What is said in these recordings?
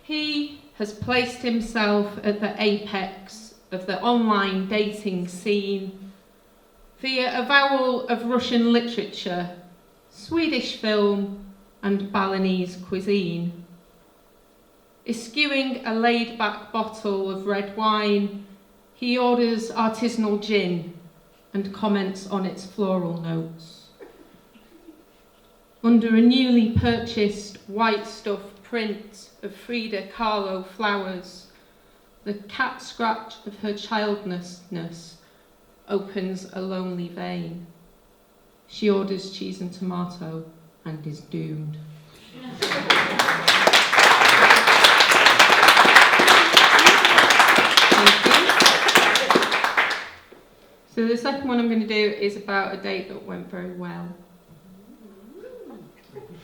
He has placed himself at the apex of the online dating scene via avowal of Russian literature, Swedish film and Balinese cuisine. Eschewing a laid-back bottle of red wine, he orders artisanal gin and comments on its floral notes. Under a newly purchased white stuff print of Frida Kahlo flowers, the cat scratch of her childlessness opens a lonely vein. She orders cheese and tomato and is doomed. So the second one I'm going to do is about a date that went very well.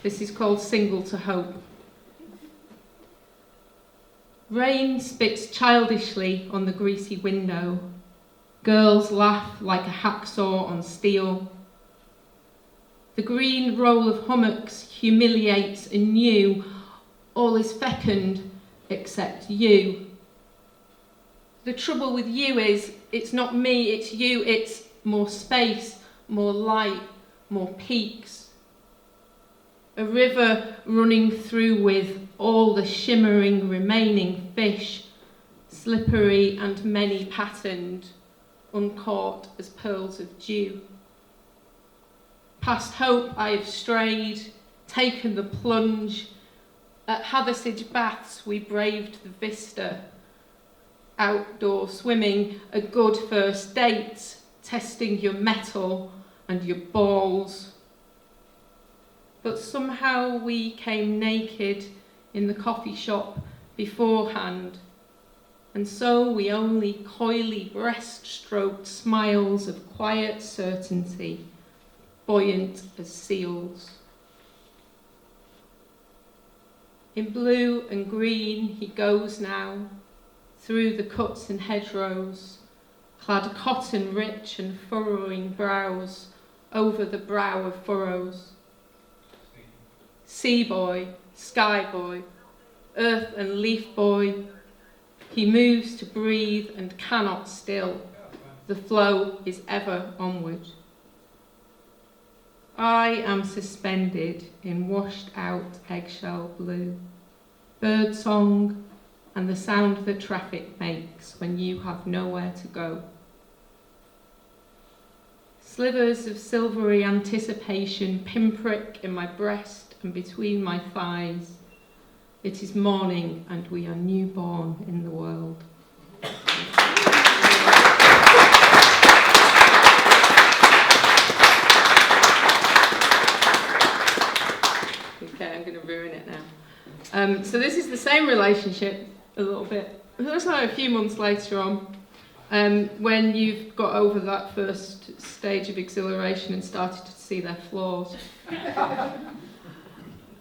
This is called Single to Hope. Rain spits childishly on the greasy window. Girls laugh like a hacksaw on steel. The green roll of hummocks humiliates anew. All is fecund except you. The trouble with you is, it's not me, it's you, it's more space, more light, more peaks. A river running through with all the shimmering remaining fish, slippery and many patterned, uncaught as pearls of dew. Past hope I have strayed, taken the plunge. At Huddersfield baths we braved the vista. Outdoor swimming, a good first date, testing your mettle and your balls. But somehow we came naked in the coffee shop beforehand, and so we only coyly breaststroked smiles of quiet certainty, buoyant as seals. In blue and green he goes now, through the cuts and hedgerows, clad cotton rich and furrowing brows over the brow of furrows. Sea boy, sky boy, earth and leaf boy, he moves to breathe and cannot still. The flow is ever onward. I am suspended in washed out eggshell blue, bird song and the sound that traffic makes when you have nowhere to go. Slivers of silvery anticipation pinprick in my breast and between my thighs. It is morning and we are newborn in the world. Okay, I'm going to ruin it now. So this is the same relationship a little bit. That's like a few months later on, when you've got over that first stage of exhilaration and started to see their flaws.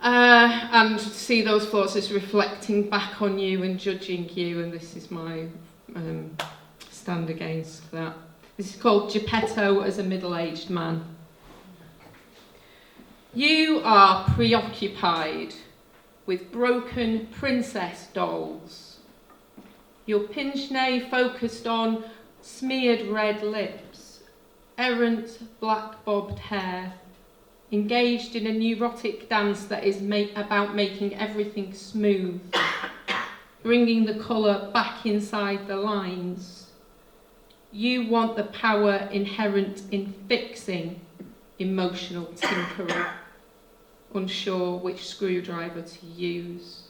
And see those flaws as reflecting back on you and judging you, and this is my stand against that. This is called Geppetto as a middle-aged man. You are preoccupied with broken princess dolls. Your pince-nez focused on smeared red lips, errant black bobbed hair, engaged in a neurotic dance that is about making everything smooth, bringing the colour back inside the lines. You want the power inherent in fixing emotional tinkering, unsure which screwdriver to use.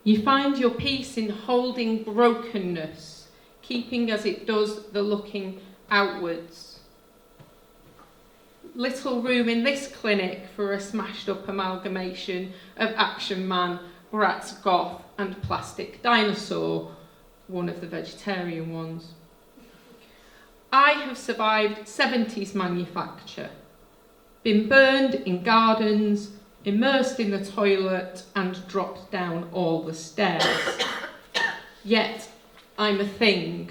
You find your peace in holding brokenness, keeping as it does the looking outwards. Little room in this clinic for a smashed up amalgamation of Action Man, Bratz Goth and Plastic Dinosaur, one of the vegetarian ones. I have survived 70s manufacture, been burned in gardens, immersed in the toilet and dropped down all the stairs. Yet I'm a thing.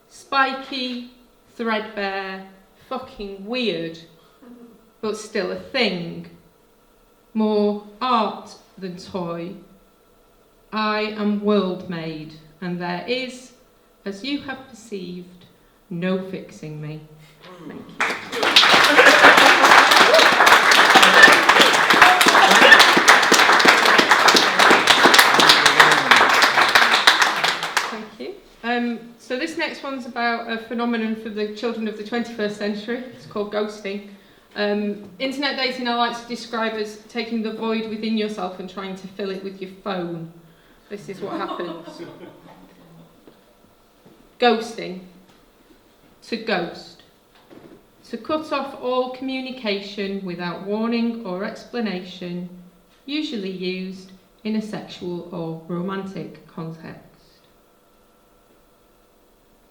Spiky, threadbare, fucking weird, but still a thing. More art than toy. I am world-made, and there is, as you have perceived, no fixing me. Thank you. Thank you. So this next one's about a phenomenon for the children of the 21st century. It's called ghosting. Internet dating I like to describe as taking the void within yourself and trying to fill it with your phone. This is what happens. Ghosting. To ghost. To cut off all communication without warning or explanation, usually used in a sexual or romantic context.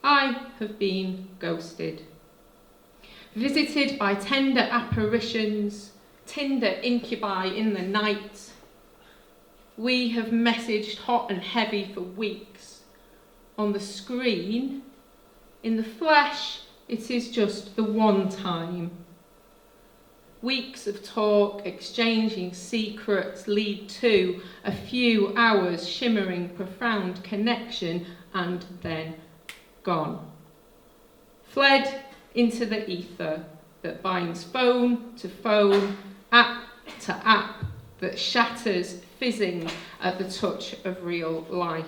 I have been ghosted. Visited by tender apparitions, Tinder incubi in the night. We have messaged hot and heavy for weeks. On the screen, in the flesh, it is just the one time. Weeks of talk, exchanging secrets lead to a few hours shimmering profound connection and then gone. Fled into the ether that binds phone to phone, app to app, that shatters fizzing at the touch of real life.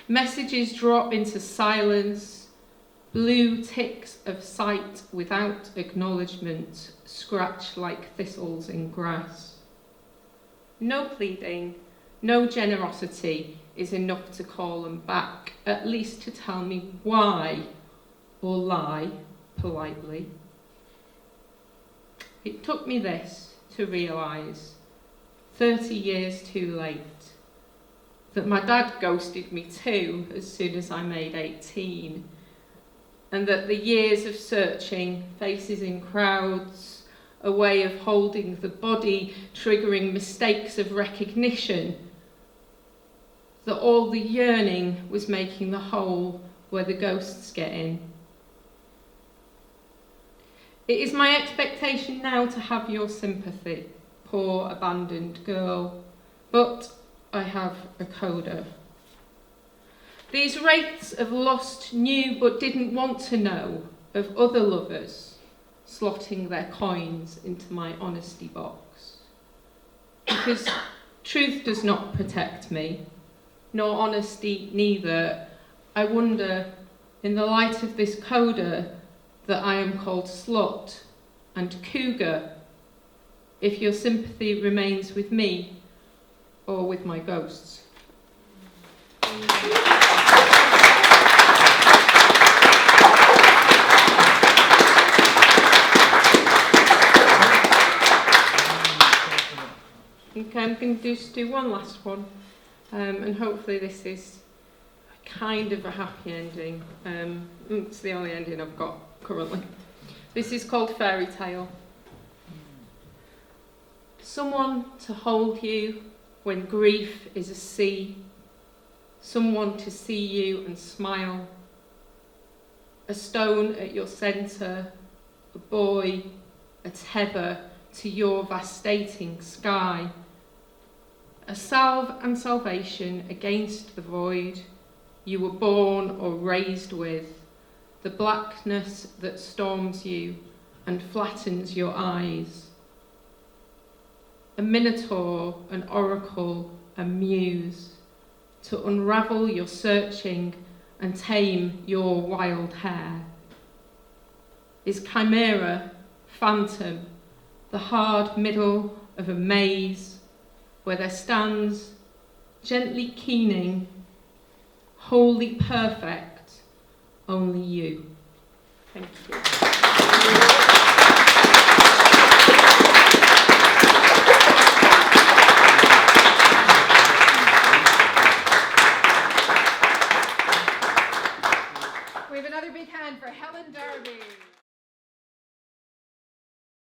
Messages drop into silence, blue ticks of sight without acknowledgement scratch like thistles in grass. No pleading, no generosity is enough to call them back, at least to tell me why, or lie politely. It took me this to realise, 30 years too late, that my dad ghosted me too as soon as I made 18, and that the years of searching, faces in crowds, a way of holding the body, triggering mistakes of recognition, that all the yearning was making the hole where the ghosts get in. It is my expectation now to have your sympathy, poor abandoned girl, but I have a coda. These wraiths of lost knew but didn't want to know of other lovers slotting their coins into my honesty box. Because truth does not protect me, nor honesty neither. I wonder, in the light of this coda, that I am called slut and cougar, if your sympathy remains with me or with my ghosts. Okay, I'm going to just do one last one, and hopefully this is kind of a happy ending. It's the only ending I've got currently. This is called Fairy Tale. Someone to hold you when grief is a sea. Someone to see you and smile. A stone at your centre, a boy, a tether to your vastating sky. A salve and salvation against the void you were born or raised with, the blackness that storms you and flattens your eyes. A minotaur, an oracle, a muse, to unravel your searching and tame your wild hair. Is chimera, phantom, the hard middle of a maze where there stands, gently keening, wholly perfect, only you. Thank you.